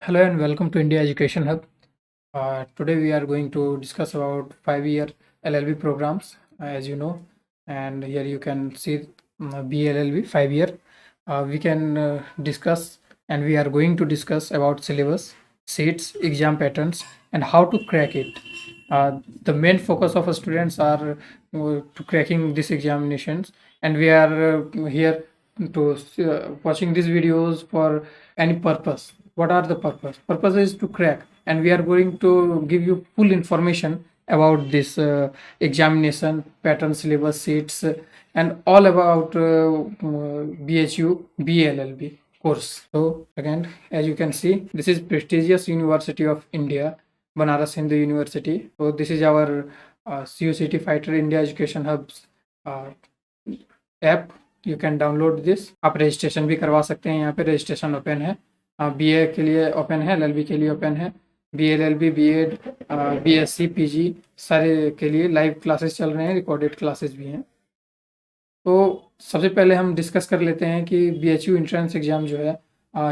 Hello and welcome to India Education Hub. Today we are going to discuss about 5-year LLB programs, as you know, and here you can see BLLB 5-year. We can discuss and we are going to discuss about syllabus, seats, exam patterns, and how to crack it. The main focus of our students are to cracking these examinations, and we are here to watching these videos for any purpose. What are the purpose is to crack, and we are going to give you full information about this examination pattern, syllabus, seats, and all about BHU BLLB course. So again, as you can see, this is prestigious University of India, Banaras Hindu University. So this is our CUCT Fighter India Education Hubs app. You can download this. आप registration भी करवा सकते हैं. यहाँ पे registration open है. BA के लिए ओपन है, LLB के लिए ओपन है, BLLB, BEd, BSc, PG सारे के लिए लाइव क्लासेस चल रहे हैं, रिकॉर्डेड क्लासेस भी हैं. तो सबसे पहले हम डिस्कस कर लेते हैं कि BHU एंट्रेंस एग्ज़ाम जो है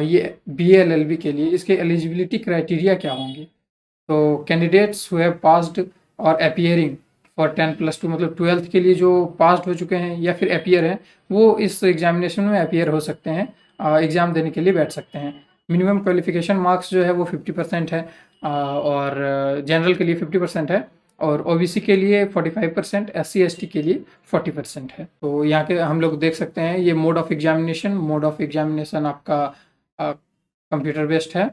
ये BLLB के लिए इसके एलिजिबिलिटी क्राइटेरिया क्या होंगे. तो कैंडिडेट्स हु हैव पास्ड और अपीयरिंग फॉर 10+2 मतलब 12th के लिए जो पास्ड हो चुके हैं या फिर अपीयर हैं, वो इस एग्जामिनेशन में अपीयर हो सकते हैं, एग्ज़ाम देने के लिए बैठ सकते हैं. मिनिमम क्वालिफिकेशन मार्क्स जो है वो 50% है, और जनरल के लिए 50% है, और OBC के लिए 45%, SC ST के लिए 40% है. तो यहाँ के हम लोग देख सकते हैं ये मोड ऑफ एग्जामिनेशन आपका कंप्यूटर बेस्ड है.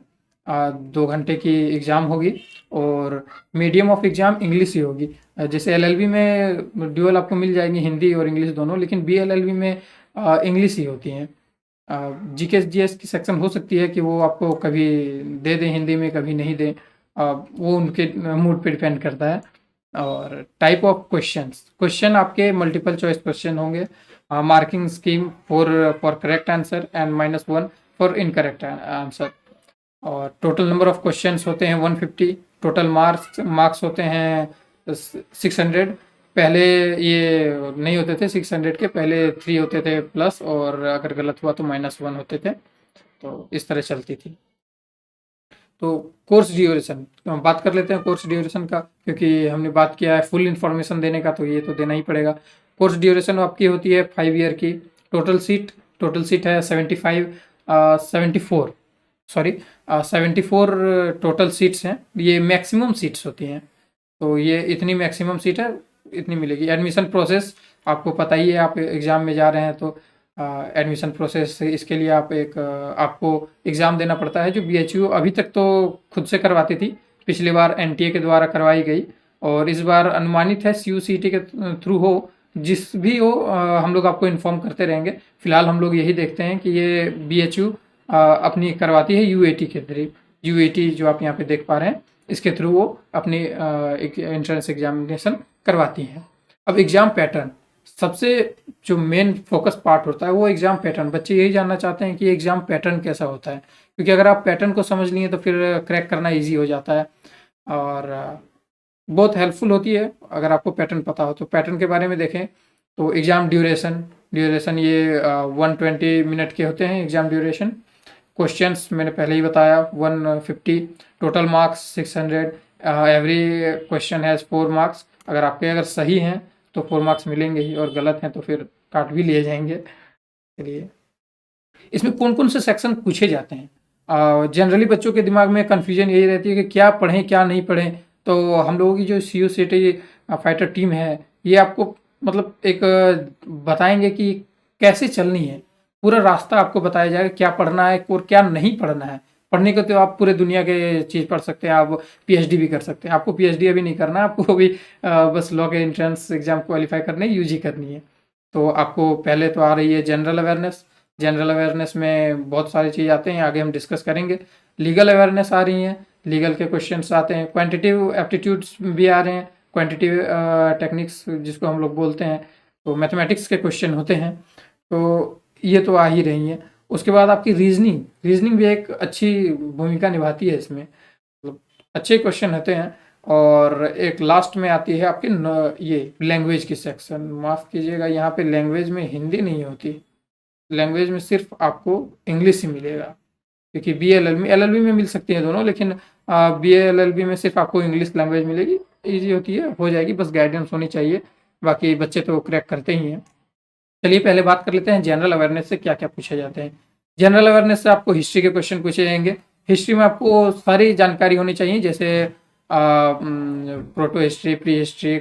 2 घंटे की एग्ज़ाम होगी और मीडियम ऑफ एग्ज़ाम इंग्लिश ही होगी. जैसे LLB में ड्यूअल आपको मिल जाएंगी, हिंदी और इंग्लिश दोनों, लेकिन BLLB में इंग्लिश ही होती हैं. GK GS की सेक्शन हो सकती है कि वो आपको कभी दे दें हिंदी में, कभी नहीं दें, वो उनके मूड पे डिपेंड करता है. और टाइप ऑफ क्वेश्चन आपके मल्टीपल चॉइस क्वेश्चन होंगे. Marking scheme for correct answer and -1 for incorrect answer. और टोटल नंबर ऑफ क्वेश्चंस होते हैं 150. टोटल मार्क्स होते हैं 600. पहले ये नहीं होते थे 600 के, पहले 3 होते थे प्लस, और अगर गलत हुआ तो -1 होते थे. तो इस तरह चलती थी. तो कोर्स ड्यूरेशन बात कर लेते हैं कोर्स ड्यूरेशन का, क्योंकि हमने बात किया है फुल इन्फॉर्मेशन देने का, तो ये तो देना ही पड़ेगा. कोर्स ड्यूरेशन आपकी होती है 5 ईयर की. टोटल सीट है 74 टोटल सीट्स हैं. ये मैक्सिमम सीट्स होती हैं, तो ये इतनी मैक्सिमम सीट है, इतनी मिलेगी. एडमिशन प्रोसेस आपको पता ही है, आप एग्ज़ाम में जा रहे हैं तो एडमिशन प्रोसेस इसके लिए आपको एग्ज़ाम देना पड़ता है, जो BHU अभी तक तो खुद से करवाती थी. पिछली बार NTA के द्वारा करवाई गई, और इस बार अनुमानित है CUCT के थ्रू हो. जिस भी हो हम लोग आपको इन्फॉर्म करते रहेंगे. फिलहाल हम लोग यही देखते हैं कि ये BHU अपनी करवाती है UAT के थ्रू. UAT जो आप यहाँ पे देख पा रहे हैं, इसके थ्रू वो अपनी एंट्रेंस एग्जामिनेशन करवाती हैं. अब एग्ज़ाम पैटर्न, सबसे जो मेन फोकस पार्ट होता है वो एग्ज़ाम पैटर्न. बच्चे यही जानना चाहते हैं कि एग्ज़ाम पैटर्न कैसा होता है, क्योंकि अगर आप पैटर्न को समझ लिए तो फिर क्रैक करना ईजी हो जाता है, और बहुत हेल्पफुल होती है अगर आपको पैटर्न पता हो. तो पैटर्न के बारे में देखें तो एग्ज़ाम ड्यूरेशन ये 120 मिनट के होते हैं एग्ज़ाम ड्यूरेशन. क्वेश्चंस मैंने पहले ही बताया 150. Total marks 600. Every question has 4 marks. अगर सही हैं तो 4 मार्क्स मिलेंगे ही, और गलत हैं तो फिर काट भी लिए जाएंगे. चलिए, इसमें कौन कौन से सेक्शन पूछे जाते हैं. जनरली बच्चों के दिमाग में कन्फ्यूजन यही रहती है कि क्या पढ़ें क्या नहीं पढ़ें. तो हम लोगों की जो CUCT फाइटर टीम है, ये आपको मतलब एक बताएंगे कि कैसे चलनी है. पूरा रास्ता आपको बताया जाएगा, क्या पढ़ना है और क्या नहीं पढ़ना है. पढ़ने को तो आप पूरे दुनिया के चीज़ पढ़ सकते हैं, आप PhD भी कर सकते हैं. आपको PhD अभी नहीं करना, आपको अभी बस लॉ के एंट्रेंस एग्जाम क्वालिफाई करने, UG करनी है. तो आपको पहले तो आ रही है जनरल अवेयरनेस में बहुत सारी चीज़ आते हैं, आगे हम डिस्कस करेंगे. लीगल अवेयरनेस आ रही हैं, लीगल के क्वेश्चंस आते हैं. क्वांटिटेटिव एप्टीट्यूड्स भी आ रहे हैं, क्वांटिटेटिव टेक्निक्स जिसको हम लोग बोलते हैं. तो मैथमेटिक्स के क्वेश्चन होते हैं. तो ये तो आ ही रही हैं. उसके बाद आपकी रीजनिंग भी एक अच्छी भूमिका निभाती है इसमें, मतलब अच्छे क्वेश्चन होते हैं. और एक लास्ट में आती है आपकी ये लैंग्वेज की सेक्शन. माफ़ कीजिएगा, यहाँ पे लैंग्वेज में हिंदी नहीं होती, लैंग्वेज में सिर्फ आपको इंग्लिश ही मिलेगा. क्योंकि बी एल एल बी में मिल सकती है दोनों, लेकिन बी एल एल बी में सिर्फ आपको इंग्लिश लैंग्वेज मिलेगी, ईजी होती है, हो जाएगी, बस गाइडेंस होनी चाहिए, बाकी बच्चे तो क्रैक करते ही हैं। चलिए पहले बात कर लेते हैं जनरल अवेयरनेस से क्या क्या पूछे जाते हैं। जनरल अवेयरनेस से आपको हिस्ट्री के क्वेश्चन पूछे जाएंगे। हिस्ट्री में आपको सारी जानकारी होनी चाहिए, जैसे proto history, pre history,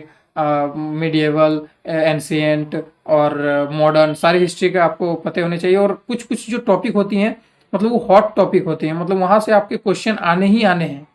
medieval, ancient और मॉडर्न, सारी हिस्ट्री का आपको पते होने चाहिए। और कुछ कुछ जो टॉपिक होती हैं, मतलब वो हॉट टॉपिक होते हैं, मतलब वहाँ से आपके क्वेश्चन आने ही आने हैं,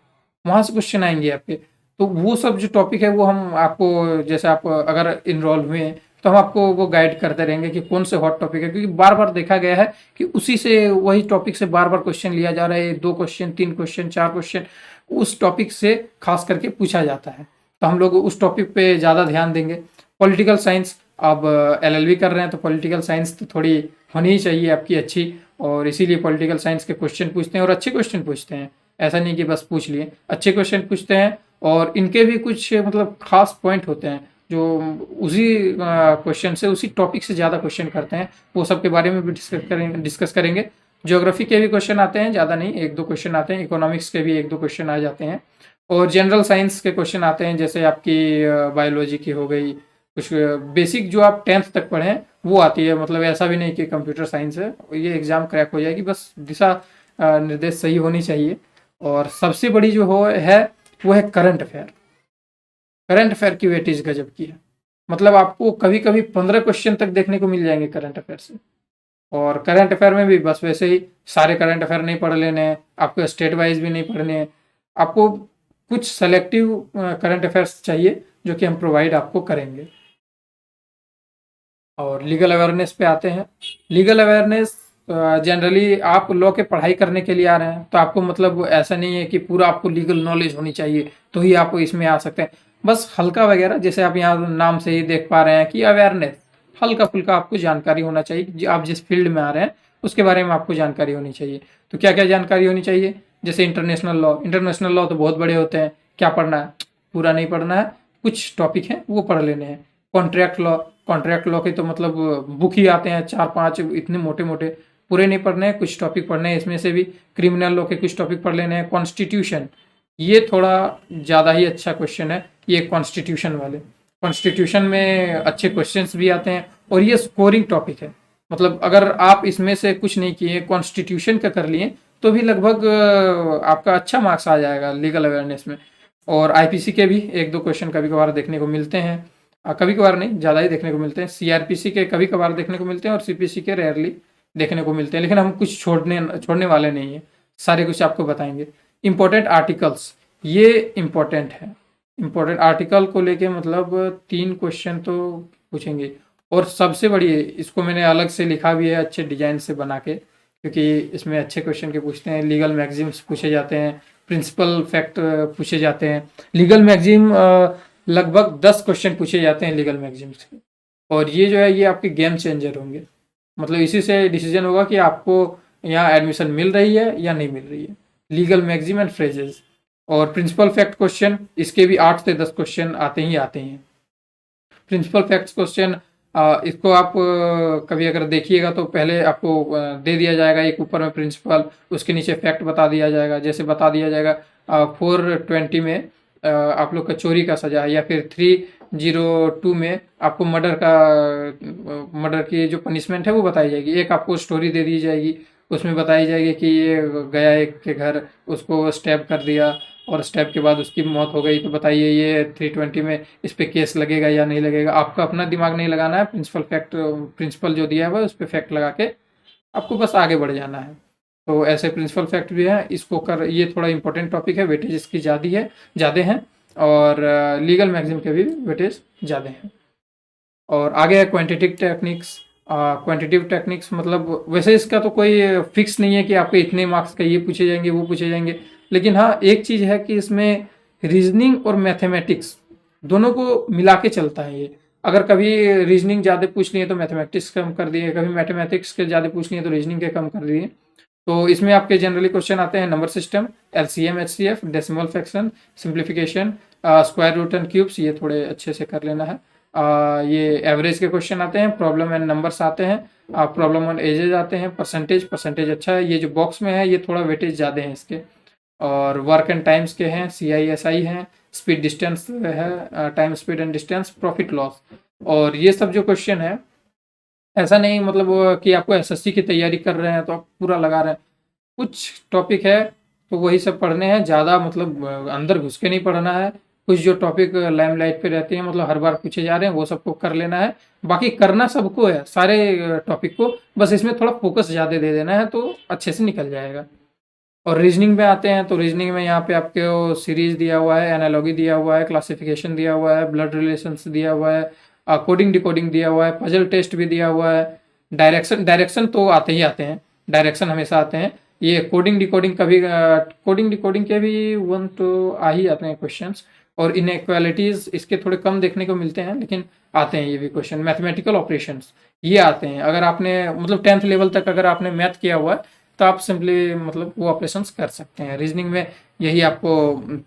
वहाँ से क्वेश्चन आएंगे आपके। तो वो सब जो टॉपिक है वो हम आपको, जैसे आप अगर इन्वॉल्व हुए हैं तो हम आपको वो गाइड करते रहेंगे कि कौन से हॉट टॉपिक है, क्योंकि बार बार देखा गया है कि उसी से, वही टॉपिक से बार बार क्वेश्चन लिया जा रहा है, 2 क्वेश्चन, 3 क्वेश्चन, 4 क्वेश्चन उस टॉपिक से खास करके पूछा जाता है, तो हम लोग उस टॉपिक पे ज़्यादा ध्यान देंगे। पॉलिटिकल साइंस, अब एलएलबी कर रहे हैं तो पॉलिटिकल साइंस तो थोड़ी होनी ही चाहिए आपकी अच्छी, और इसीलिए पॉलिटिकल साइंस के क्वेश्चन पूछते हैं, और अच्छे क्वेश्चन पूछते हैं, ऐसा नहीं कि बस पूछ लिए, अच्छे क्वेश्चन पूछते हैं। और इनके भी कुछ मतलब खास पॉइंट होते हैं जो उसी क्वेश्चन से, उसी टॉपिक से ज़्यादा क्वेश्चन करते हैं, वो सब के बारे में भी डिस्कस करेंगे। ज्योग्राफी के भी क्वेश्चन आते हैं, ज़्यादा नहीं, 1-2 क्वेश्चन आते हैं। इकोनॉमिक्स के भी 1-2 क्वेश्चन आ जाते हैं। और जनरल साइंस के क्वेश्चन आते हैं, जैसे आपकी बायोलॉजी की हो गई, कुछ बेसिक जो आप 10th तक पढ़े हैं वो आती है। मतलब ऐसा भी नहीं कि कंप्यूटर साइंस है, ये एग्ज़ाम क्रैक हो जाएगी, बस दिशा निर्देश सही होनी चाहिए। और सबसे बड़ी जो है वो है करंट अफेयर। करंट अफेयर की वेटेज गजब की है, मतलब आपको कभी कभी 15 क्वेश्चन तक देखने को मिल जाएंगे करंट अफेयर से। और करंट अफेयर में भी बस वैसे ही सारे करंट अफेयर नहीं पढ़ लेने हैं, आपको स्टेट वाइज भी नहीं पढ़ने हैं, आपको कुछ सेलेक्टिव करंट अफेयर्स चाहिए जो कि हम प्रोवाइड आपको करेंगे। और लीगल अवेयरनेस पे आते हैं। लीगल अवेयरनेस जनरली आप लॉ के पढ़ाई करने के लिए आ रहे हैं, तो आपको मतलब ऐसा नहीं है कि पूरा आपको लीगल नॉलेज होनी चाहिए तो ही आप इसमें आ सकते हैं। बस हल्का वगैरह, जैसे आप यहाँ नाम से ही देख पा रहे हैं कि अवेयरनेस, हल्का फुल्का आपको जानकारी होना चाहिए, आप जिस फील्ड में आ रहे हैं उसके बारे में आपको जानकारी होनी चाहिए। तो क्या क्या जानकारी होनी चाहिए, जैसे इंटरनेशनल लॉ तो बहुत बड़े होते हैं, क्या पढ़ना है, पूरा नहीं पढ़ना है, कुछ टॉपिक हैं वो पढ़ लेने हैं। कॉन्ट्रैक्ट लॉ के तो मतलब बुक ही आते हैं 4-5, इतने मोटे मोटे, पूरे नहीं पढ़ने हैं, कुछ टॉपिक पढ़ने हैं इसमें से भी। क्रिमिनल लॉ के कुछ टॉपिक पढ़ लेने हैं। कॉन्स्टिट्यूशन, ये थोड़ा ज़्यादा ही अच्छा क्वेश्चन है, ये कॉन्स्टिट्यूशन वाले, कॉन्स्टिट्यूशन में अच्छे क्वेश्चंस भी आते हैं, और ये स्कोरिंग टॉपिक है। मतलब अगर आप इसमें से कुछ नहीं किए, कॉन्स्टिट्यूशन का कर लिए, तो भी लगभग आपका अच्छा मार्क्स आ जाएगा लीगल अवेयरनेस में। और आईपीसी के भी 1-2 क्वेश्चन कभी कभार देखने को मिलते हैं, कभी कभार नहीं, ज़्यादा ही देखने को मिलते हैं। सीआरपीसी के कभी कभार देखने को मिलते हैं, और सीपीसी के रेयरली देखने को मिलते हैं, लेकिन हम कुछ छोड़ने वाले नहीं हैं, सारे कुछ आपको बताएंगे। इम्पोर्टेंट आर्टिकल्स, ये इम्पोर्टेंट है, इम्पोर्टेंट आर्टिकल को लेके मतलब 3 क्वेश्चन तो पूछेंगे। और सबसे बड़ी, इसको मैंने अलग से लिखा भी है अच्छे डिजाइन से बना के, क्योंकि इसमें अच्छे क्वेश्चन के पूछते हैं। लीगल मैगजीम्स पूछे जाते हैं, प्रिंसिपल फैक्ट पूछे जाते हैं। लीगल मैगजीम लगभग 10 क्वेश्चन पूछे जाते हैं लीगल मैगजीम्स के, और ये जो है ये आपके गेम चेंजर होंगे। मतलब इसी से डिसीजन होगा कि आपको यहाँ एडमिशन मिल रही है या नहीं मिल रही है। लीगल मैगजीम एंड फ्रेजेस और प्रिंसिपल फैक्ट क्वेश्चन, इसके भी 8 से 10 क्वेश्चन आते ही आते हैं। प्रिंसिपल फैक्ट्स क्वेश्चन, इसको आप कभी अगर देखिएगा तो पहले आपको दे दिया जाएगा एक ऊपर में प्रिंसिपल, उसके नीचे फैक्ट बता दिया जाएगा। जैसे बता दिया जाएगा 420 में आप लोग का चोरी का सजा है, या फिर 302 में आपको मर्डर की जो पनिशमेंट है वो बताई जाएगी। एक आपको स्टोरी दे दी जाएगी, उसमें बताई जाएगी कि ये गया एक के घर, उसको स्टैब कर दिया, और स्टैब के बाद उसकी मौत हो गई, तो बताइए ये 320 में इस पे केस लगेगा या नहीं लगेगा। आपको अपना दिमाग नहीं लगाना है, प्रिंसिपल जो दिया है उस पर फैक्ट लगा के आपको बस आगे बढ़ जाना है। तो ऐसे प्रिंसिपल फैक्ट भी है, इसको कर, ये थोड़ा इंपॉर्टेंट टॉपिक है, वेटेज इसकी ज़्यादा है, और लीगल मैगजीम के भी वेटेज ज़्यादा है। और आगे है क्वांटिटेटिव टेक्निक्स। क्वांटिटेटिव टेक्निक्स मतलब वैसे इसका तो कोई फिक्स नहीं है कि आपके इतने मार्क्स का ये पूछे जाएंगे वो पूछे जाएंगे, लेकिन हाँ एक चीज़ है कि इसमें रीजनिंग और मैथमेटिक्स दोनों को मिला के चलता है ये। अगर कभी रीजनिंग ज़्यादा पूछ लिए तो मैथमेटिक्स कम कर दिए, कभी मैथमेटिक्स के ज़्यादा पूछ लिए तो रीजनिंग के कम कर दिए। तो इसमें आपके जनरली क्वेश्चन आते हैं number system, LCM, HCF, decimal fraction, simplification, square root and cubes, ये थोड़े अच्छे से कर लेना है। ये एवरेज के क्वेश्चन आते हैं, प्रॉब्लम एंड नंबर्स आते हैं, प्रॉब्लम ऑन एजेज आते हैं, परसेंटेज अच्छा है, ये जो बॉक्स में है ये थोड़ा वेटेज ज़्यादा है इसके, और वर्क एंड टाइम्स के हैं, CISI हैं, स्पीड डिस्टेंस है, time speed and distance, profit loss. और ये सब जो क्वेश्चन है, ऐसा नहीं मतलब कि आपको SSC की तैयारी कर रहे हैं तो आप पूरा लगा रहे हैं, कुछ टॉपिक है तो वही सब पढ़ने हैं, ज़्यादा मतलब अंदर घुस के नहीं पढ़ना है। कुछ जो टॉपिक लाइमलाइट पे रहते हैं, मतलब हर बार पूछे जा रहे हैं, वो सबको कर लेना है। बाकी करना सबको है, सारे टॉपिक को, बस इसमें थोड़ा फोकस ज़्यादा दे देना है तो अच्छे से निकल जाएगा। और रीजनिंग में आते हैं तो रीजनिंग में यहाँ पे आपको सीरीज दिया हुआ है, एनालॉगी दिया हुआ है, क्लासिफिकेशन दिया हुआ है, ब्लड रिलेशंस दिया हुआ है, कोडिंग डिकोडिंग दिया हुआ है, पजल टेस्ट भी दिया हुआ है, डायरेक्शन तो आते ही आते हैं, डायरेक्शन हमेशा आते हैं। ये कोडिंग डिकोडिंग का भी कोडिंग डिकोडिंग के भी वन तो आ ही आते हैं क्वेश्चंस। और इनइक्वालिटीज इसके थोड़े कम देखने को मिलते हैं, लेकिन आते हैं ये भी क्वेश्चन। मैथमेटिकल ऑपरेशंस ये आते हैं, अगर आपने मतलब 10th लेवल तक अगर आपने मैथ किया हुआ है तो आप सिंपली मतलब वो ऑपरेशंस कर सकते हैं। रीजनिंग में यही आपको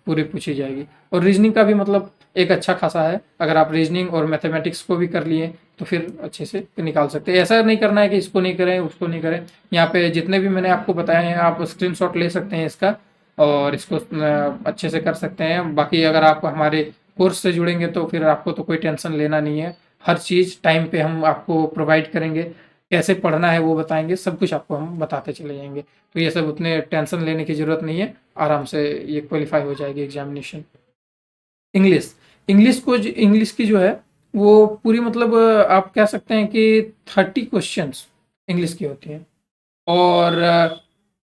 पूरी पूछी जाएगी। और रीजनिंग का भी मतलब एक अच्छा खासा है, अगर आप रीजनिंग और मैथमेटिक्स को भी कर लिए तो फिर अच्छे से निकाल सकते हैं। ऐसा नहीं करना है कि इसको नहीं करें उसको नहीं करें, यहाँ पे जितने भी मैंने आपको बताए हैं आप स्क्रीनशॉट ले सकते हैं इसका, और इसको अच्छे से कर सकते हैं। बाकी अगर आप हमारे कोर्स से जुड़ेंगे तो फिर आपको तो कोई टेंशन लेना नहीं है, हर चीज़ टाइम पे हम आपको प्रोवाइड करेंगे, कैसे पढ़ना है वो बताएंगे, सब कुछ आपको हम बताते चले जाएंगे। तो ये सब उतने टेंशन लेने की ज़रूरत नहीं है, आराम से ये क्वालिफाई हो जाएगी एग्जामिनेशन। इंग्लिश इंग्लिश की जो है वो पूरी मतलब आप कह सकते हैं कि 30 क्वेश्चंस इंग्लिश की होती हैं। और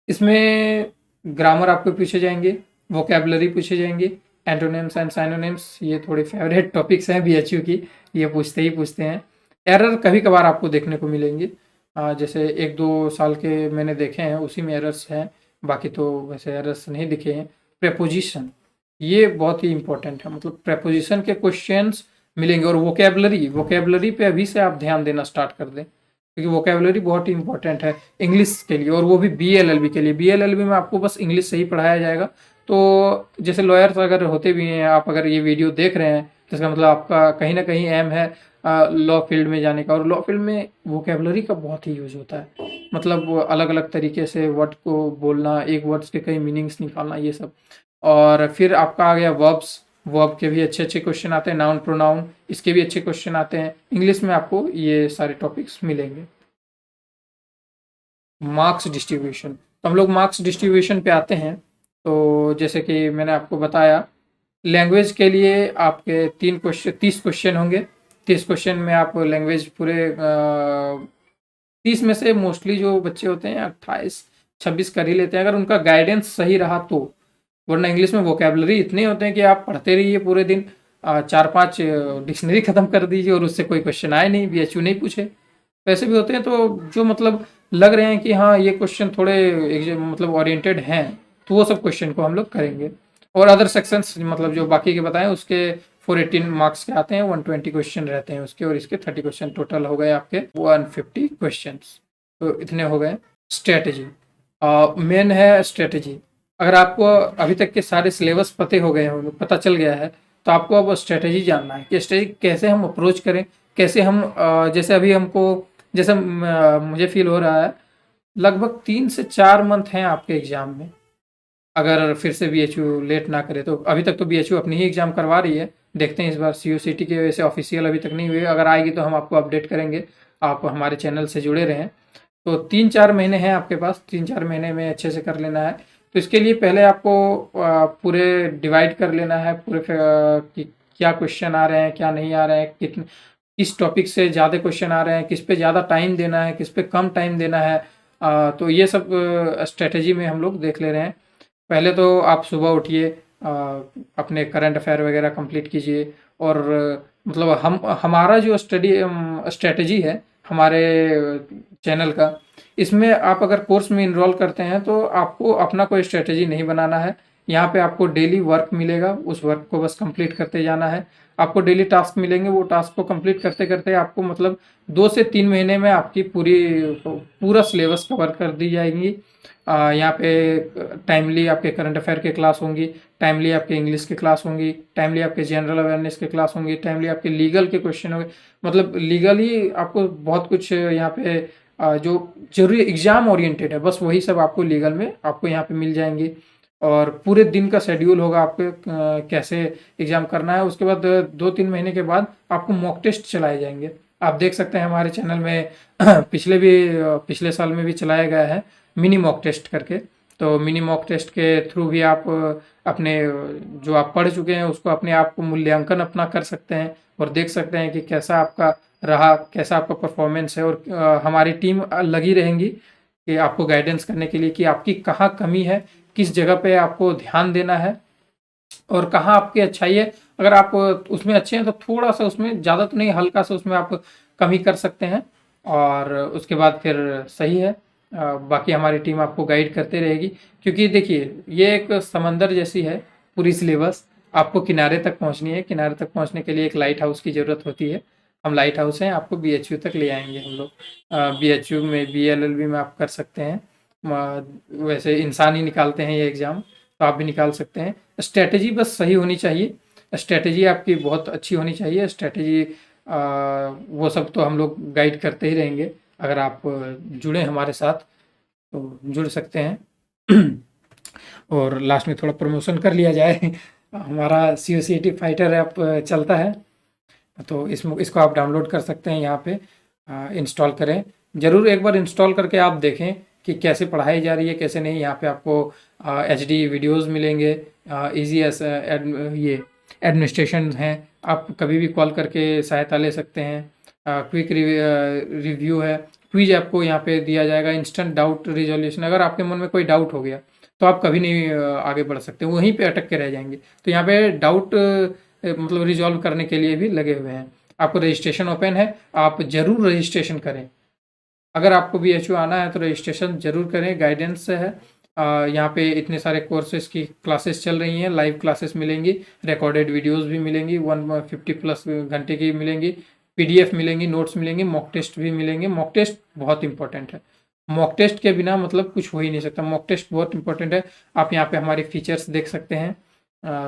इसमें ग्रामर आपको पूछे जाएंगे, वोकेबलरी पूछे जाएंगे, एंटोनिम्स एंड साइनोनिम्स, ये थोड़े फेवरेट टॉपिक्स हैं BHU की, ये पूछते हैं। एरर कभी कभार आपको देखने को मिलेंगे, जैसे 1-2 साल के मैंने देखे हैं उसी में एरर्स हैं, बाकी तो वैसे एरर्स नहीं दिखे हैं। प्रेपोजिशन ये बहुत ही इंपॉर्टेंट है, मतलब प्रेपोजिशन के क्वेश्चंस मिलेंगे। और वोकेबलरी पे अभी से आप ध्यान देना स्टार्ट कर दें, क्योंकि वोकेबलरी बहुत ही इंपॉर्टेंट है इंग्लिश के लिए, और वो भी BLLB के लिए। BLLB में आपको बस इंग्लिश से ही पढ़ाया जाएगा। तो जैसे लॉयर्स अगर होते भी हैं, आप अगर ये वीडियो देख रहे हैं तो इसका मतलब आपका कहीं ना कहीं एम है लॉ फील्ड में जाने का। और लॉ फील्ड में वोकेबलरी का बहुत ही यूज होता है, मतलब अलग अलग तरीके से वर्ड को बोलना, एक वर्ड्स के कई मीनिंग्स निकालना, ये सब। और फिर आपका आ गया वर्ब के भी अच्छे अच्छे क्वेश्चन आते हैं, नाउन प्रोनाउन इसके भी अच्छे क्वेश्चन आते हैं। इंग्लिश में आपको ये सारे टॉपिक्स मिलेंगे। मार्क्स डिस्ट्रीब्यूशन, तो हम लोग मार्क्स डिस्ट्रीब्यूशन पे आते हैं। तो जैसे कि मैंने आपको बताया, लैंग्वेज के लिए आपके 30 क्वेश्चन होंगे। 30 क्वेश्चन में आप लैंग्वेज पूरे 30 में से मोस्टली जो बच्चे होते हैं 28-26 कर ही लेते हैं, अगर उनका गाइडेंस सही रहा तो। वरना इंग्लिश में वोकेबलरी इतने होते हैं कि आप पढ़ते रहिए पूरे दिन, 4-5 डिक्शनरी खत्म कर दीजिए और उससे कोई क्वेश्चन आए नहीं, BHU नहीं पूछे। वैसे भी होते हैं तो जो मतलब लग रहे हैं कि हाँ ये क्वेश्चन थोड़े मतलब ओरिएंटेड हैं, तो वो सब क्वेश्चन को हम लोग करेंगे। और अदर सेक्शंस मतलब जो बाकी के बताएं उसके 418 मार्क्स के आते हैं, 120 क्वेश्चन रहते हैं उसके, और इसके 30 क्वेश्चन टोटल हो गए आपके 150 क्वेश्चन। तो इतने हो गए। स्ट्रेटजी मेन है स्ट्रेटजी। अगर आपको अभी तक के सारे सिलेबस पता चल गया है, तो आपको अब स्ट्रेटजी जानना है कि स्ट्रेटजी कैसे हम अप्रोच करें, कैसे हम जैसे अभी हमको जैसे मुझे फील हो रहा है लगभग 3 से 4 मंथ हैं आपके एग्जाम में, अगर फिर से BHU लेट ना करे तो। अभी तक तो BHU अपनी ही एग्जाम करवा रही है, देखते हैं इस बार CUCT की वजह से ऑफिशियल अभी तक नहीं हुई, अगर आएगी तो हम आपको अपडेट करेंगे। आप हमारे चैनल से जुड़े रहें। तो 3-4 महीने हैं आपके पास, 3-4 महीने में अच्छे से कर लेना है। तो इसके लिए पहले आपको पूरे डिवाइड कर लेना है पूरे कि क्या क्वेश्चन आ रहे हैं, क्या नहीं आ रहे हैं, किस टॉपिक से ज़्यादा क्वेश्चन आ रहे हैं, किस पे ज़्यादा टाइम देना है, किस पे कम टाइम देना है। तो ये सब स्ट्रेटजी में हम लोग देख ले रहे हैं। पहले तो आप सुबह उठिए, अपने करंट अफेयर वगैरह कंप्लीट कीजिए। और मतलब हमारा जो स्ट्रेटजी है हमारे चैनल का, इसमें आप अगर कोर्स में इनरोल करते हैं तो आपको अपना कोई स्ट्रेटजी नहीं बनाना है। यहाँ पे आपको डेली वर्क मिलेगा, उस वर्क को बस कंप्लीट करते जाना है। आपको डेली टास्क मिलेंगे, वो टास्क को कंप्लीट करते करते आपको मतलब 2 से 3 महीने में आपकी पूरा सिलेबस कवर कर दी जाएंगी। यहाँ पे टाइमली आपके करंट अफेयर के क्लास होंगी, टाइमली आपके इंग्लिश की क्लास होंगी, टाइमली आपके जनरल अवेयरनेस की क्लास होंगी, टाइमली आपके लीगल के क्वेश्चन होंगे। मतलब लीगली आपको बहुत कुछ यहाँ पे जो जरूरी एग्जाम ओरिएंटेड है, बस वही सब आपको लीगल में आपको यहाँ पे मिल जाएंगे। और पूरे दिन का शेड्यूल होगा आपके कैसे एग्जाम करना है। उसके बाद 2-3 महीने के बाद आपको मॉक टेस्ट चलाए जाएंगे। आप देख सकते हैं हमारे चैनल में पिछले साल में भी चलाया गया है मिनी मॉक टेस्ट करके। तो मिनी मॉक टेस्ट के थ्रू भी आप अपने जो आप पढ़ चुके हैं उसको अपने आप को मूल्यांकन अपना कर सकते हैं और देख सकते हैं कि कैसा आपका रहा, कैसा आपका परफॉर्मेंस है। और हमारी टीम लगी रहेंगी कि आपको गाइडेंस करने के लिए कि आपकी कहाँ कमी है, किस जगह पे आपको ध्यान देना है और कहाँ आपकी अच्छाई है। अगर आप उसमें अच्छे हैं तो थोड़ा सा उसमें, ज़्यादा तो नहीं, हल्का सा उसमें आप कमी कर सकते हैं और उसके बाद फिर सही है। बाकी हमारी टीम आपको गाइड करते रहेगी, क्योंकि देखिए ये एक समंदर जैसी है पूरी सिलेबस। आपको किनारे तक पहुंचनी है, किनारे तक पहुंचने के लिए एक लाइट हाउस की ज़रूरत होती है। हम लाइट हाउस हैं, आपको BHU तक ले आएंगे हम लोग। BHU में BLLB में आप कर सकते हैं। वैसे इंसान ही निकालते हैं ये एग्ज़ाम, तो आप भी निकाल सकते हैं। स्ट्रेटजी बस सही होनी चाहिए, स्ट्रेटजी आपकी बहुत अच्छी होनी चाहिए। स्ट्रेटजी वो सब तो हम लोग गाइड करते ही रहेंगे। अगर आप जुड़े हमारे साथ तो जुड़ सकते हैं। और लास्ट में थोड़ा प्रमोशन कर लिया जाए। हमारा COCET फाइटर ऐप चलता है, तो इसको आप डाउनलोड कर सकते हैं, यहाँ पे इंस्टॉल करें। ज़रूर एक बार इंस्टॉल करके आप देखें कि कैसे पढ़ाई जा रही है, कैसे नहीं। यहाँ पे आपको HD वीडियोस मिलेंगे, इजी ये एडमिनिस्ट्रेशन हैं, आप कभी भी कॉल करके सहायता ले सकते हैं। क्विक रिव्यू है, क्विज आपको यहाँ पे दिया जाएगा, इंस्टेंट डाउट रिजोल्यूशन। अगर आपके मन में कोई डाउट हो गया तो आप कभी नहीं आगे बढ़ सकते, वहीं पे अटक के रह जाएंगे। तो यहाँ पे डाउट मतलब रिजॉल्व करने के लिए भी लगे हुए हैं। आपको रजिस्ट्रेशन ओपन है, आप जरूर रजिस्ट्रेशन करें। अगर आपको BHU आना है तो रजिस्ट्रेशन जरूर करें। गाइडेंस है, यहाँ पे इतने सारे कोर्सेज की क्लासेस चल रही हैं, लाइव क्लासेस मिलेंगी, रिकॉर्डेड वीडियोस भी मिलेंगी, 150+ घंटे की मिलेंगी, PDF मिलेंगी, नोट्स मिलेंगे, मॉक टेस्ट भी मिलेंगे। मॉक टेस्ट बहुत इंपॉर्टेंट है, मॉक टेस्ट के बिना मतलब कुछ हो ही नहीं सकता। मॉक टेस्ट बहुत इंपॉर्टेंट है। आप यहाँ पे हमारे फीचर्स देख सकते हैं,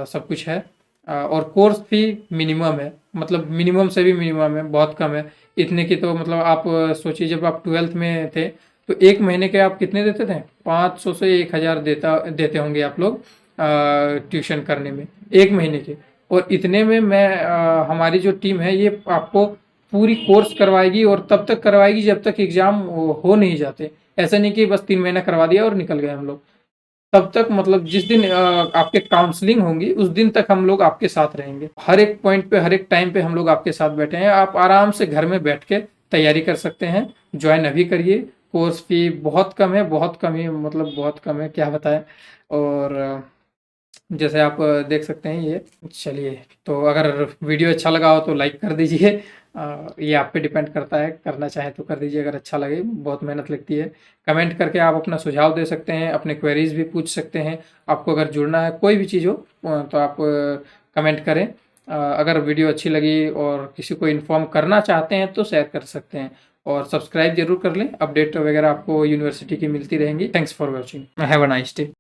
सब कुछ है। और कोर्स फी मिनिमम है, मतलब मिनिमम से भी मिनिमम है, बहुत कम है। इतने की तो मतलब आप सोचिए, जब आप 12th में थे तो 1 महीने के आप कितने देते थे? 500 से 1000 देते होंगे आप लोग ट्यूशन करने में 1 महीने के। और इतने में हमारी जो टीम है ये आपको पूरी कोर्स करवाएगी, और तब तक करवाएगी जब तक एग्जाम हो नहीं जाते। ऐसा नहीं कि बस 3 महीना करवा दिया और निकल गए हम लोग। तब तक मतलब जिस दिन आपके काउंसलिंग होंगी उस दिन तक हम लोग आपके साथ रहेंगे। हर एक पॉइंट पे, हर एक टाइम पे हम लोग आपके साथ बैठे हैं। आप आराम से घर में बैठ के तैयारी कर सकते हैं। ज्वाइन अभी करिए। कोर्स फी बहुत कम है, बहुत कम ही, मतलब बहुत कम है, क्या बताएं। और जैसे आप देख सकते हैं ये। चलिए, तो अगर वीडियो अच्छा लगा हो तो लाइक कर दीजिए। ये आप पे डिपेंड करता है, करना चाहें तो कर दीजिए, अगर अच्छा लगे। बहुत मेहनत लगती है। कमेंट करके आप अपना सुझाव दे सकते हैं, अपने क्वेरीज भी पूछ सकते हैं। आपको अगर जुड़ना है, कोई भी चीज़ हो, तो आप कमेंट करें। अगर वीडियो अच्छी लगी और किसी को इन्फॉर्म करना चाहते हैं तो शेयर कर सकते हैं। और सब्सक्राइब जरूर कर लें, अपडेट वगैरह आपको यूनिवर्सिटी की मिलती रहेंगी। Thanks for watching, have a nice day.